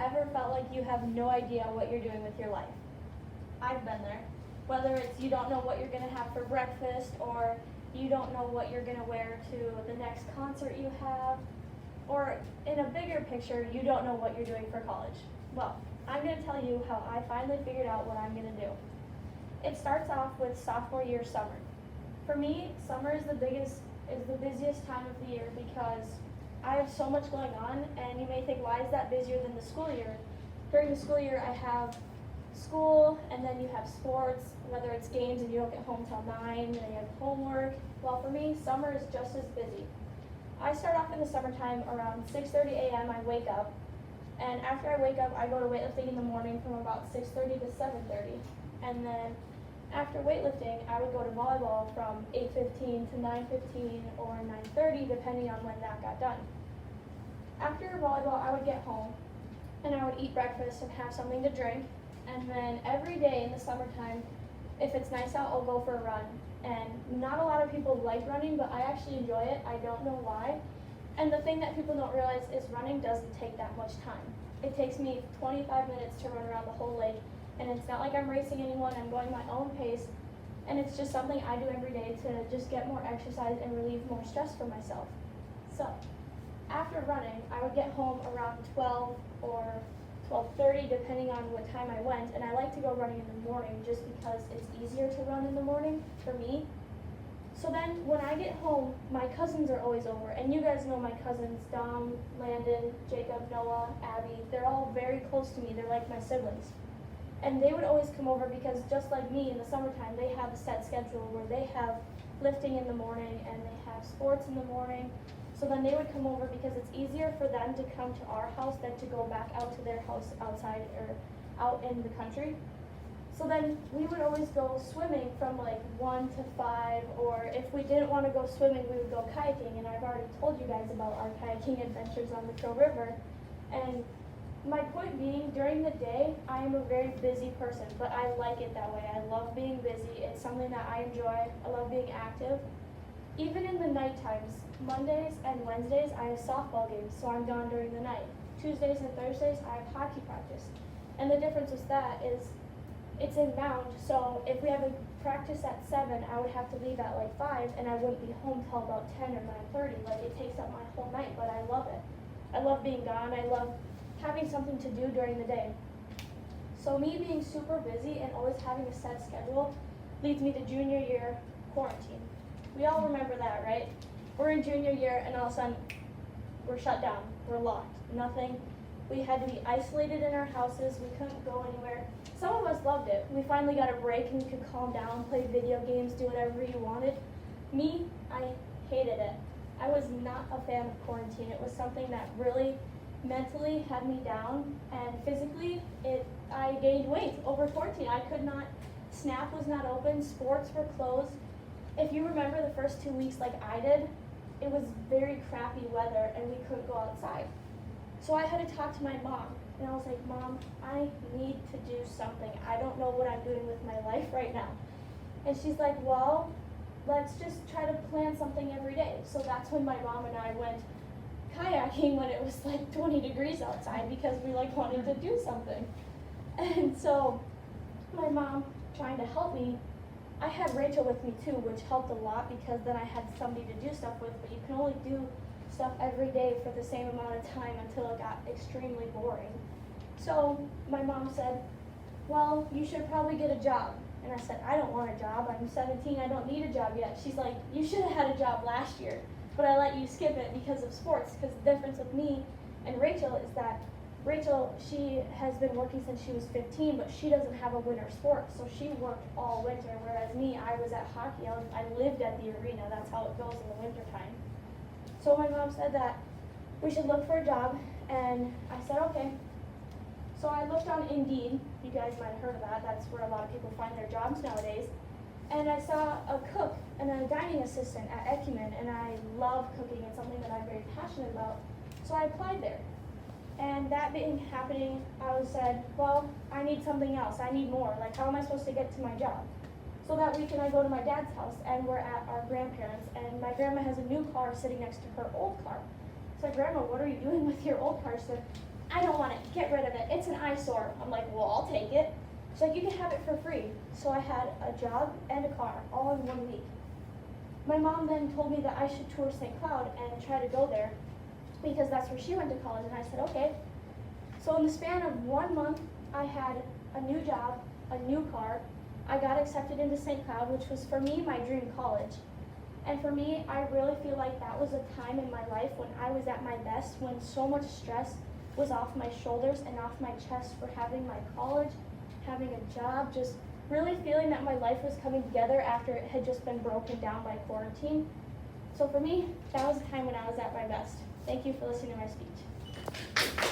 ever felt like you have no idea what you're doing with your life? I've been there. Whether it's you don't know what you're going to have for breakfast, or you don't know what you're going to wear to the next concert you have, or in a bigger picture, you don't know what you're doing for college. Well, I'm going to tell you how I finally figured out what I'm going to do. It starts off with sophomore year summer. For me, summer is the busiest time of the year because I have so much going on, and you may think, why is that busier than the school year? During the school year, I have school, and then you have sports, whether it's games and you don't get home till 9, and then you have homework. Well, for me, summer is just as busy. I start off in the summertime around 6:30 a.m. I wake up, and after I wake up, I go to weightlifting in the morning from about 6:30 to 7:30, and then after weightlifting, I would go to volleyball from 8:15 to 9:15 or 9:30, depending on when that got done. After volleyball, I would get home, and I would eat breakfast and have something to drink, and then every day in the summertime, if it's nice out, I'll go for a run. And not a lot of people like running, but I actually enjoy it. I don't know why. And the thing that people don't realize is running doesn't take that much time. It takes me 25 minutes to run around the whole lake, and it's not like I'm racing anyone. I'm going my own pace, and it's just something I do every day to just get more exercise and relieve more stress for myself. So after running, I would get home around 12 or 12:30, depending on what time I went, and I like to go running in the morning just because it's easier to run in the morning for me. So then when I get home, my cousins are always over, and you guys know my cousins, Dom, Landon, Jacob, Noah, Abby. They're all very close to me. They're like my siblings. And they would always come over because just like me in the summertime, they have a set schedule where they have lifting in the morning and they have sports in the morning. So then they would come over because it's easier for them to come to our house than to go back out to their house outside or out in the country. So then we would always go swimming from like 1 to 5, or if we didn't want to go swimming, we would go kayaking. And I've already told you guys about our kayaking adventures on the Crow River. And my point being, during the day, I am a very busy person, but I like it that way. I love being busy. It's something that I enjoy. I love being active. Even in the night times, Mondays and Wednesdays, I have softball games, so I'm gone during the night. Tuesdays and Thursdays, I have hockey practice. And the difference with that is it's in Mound, so if we have a practice at 7, I would have to leave at like 5, and I wouldn't be home till about 10 or 9:30. Like, it takes up my whole night, but I love it. I love being gone. I love having something to do during the day. So me being super busy and always having a set schedule leads me to junior year quarantine. We all remember that, right? We're in junior year, and all of a sudden, we're shut down. We're locked. Nothing. We had to be isolated in our houses. We couldn't go anywhere. Some of us loved it. We finally got a break, and we could calm down, play video games, do whatever you wanted. Me, I hated it. I was not a fan of quarantine. It was something that really mentally had me down, and physically, I gained weight over quarantine. I could not, Snap was not open, sports were closed. If you remember the first 2 weeks like I did, it was very crappy weather and we couldn't go outside. So I had to talk to my mom, and I was like, Mom, I need to do something. I don't know what I'm doing with my life right now. And she's like, well, let's just try to plan something every day. So that's when my mom and I went kayaking when it was like 20 degrees outside because we like wanted to do something. And so my mom trying to help me, I had Rachel with me too, which helped a lot because then I had somebody to do stuff with, but you can only do stuff every day for the same amount of time until it got extremely boring. So my mom said, well, you should probably get a job. And I said, I don't want a job. I'm 17. I don't need a job yet. She's like, you should have had a job last year, but I let you skip it because of sports. Because the difference with me and Rachel is that Rachel, she has been working since she was 15, but she doesn't have a winter sport. So she worked all winter, whereas me, I was at hockey. I lived at the arena. That's how it goes in the winter time. So my mom said that we should look for a job, and I said, okay. So I looked on Indeed. You guys might have heard of that. That's where a lot of people find their jobs nowadays. And I saw a cook and a dining assistant at Ecumen, and I love cooking. It's something that I'm very passionate about. So I applied there. And that being happening, I said, well, I need something else. I need more. Like, how am I supposed to get to my job? So that weekend I go to my dad's house, and we're at our grandparents', and my grandma has a new car sitting next to her old car. So I said, Grandma, what are you doing with your old car? She said, I don't want it, get rid of it, it's an eyesore. I'm like, well, I'll take it. She's like, you can have it for free. So I had a job and a car all in 1 week. My mom then told me that I should tour St. Cloud and try to go there because that's where she went to college, and I said, okay. So in the span of 1 month, I had a new job, a new car. I got accepted into St. Cloud, which was for me my dream college. And for me, I really feel like that was a time in my life when I was at my best, when so much stress was off my shoulders and off my chest for having my college, having a job, just really feeling that my life was coming together after it had just been broken down by quarantine. So for me, that was the time when I was at my best. Thank you for listening to my speech.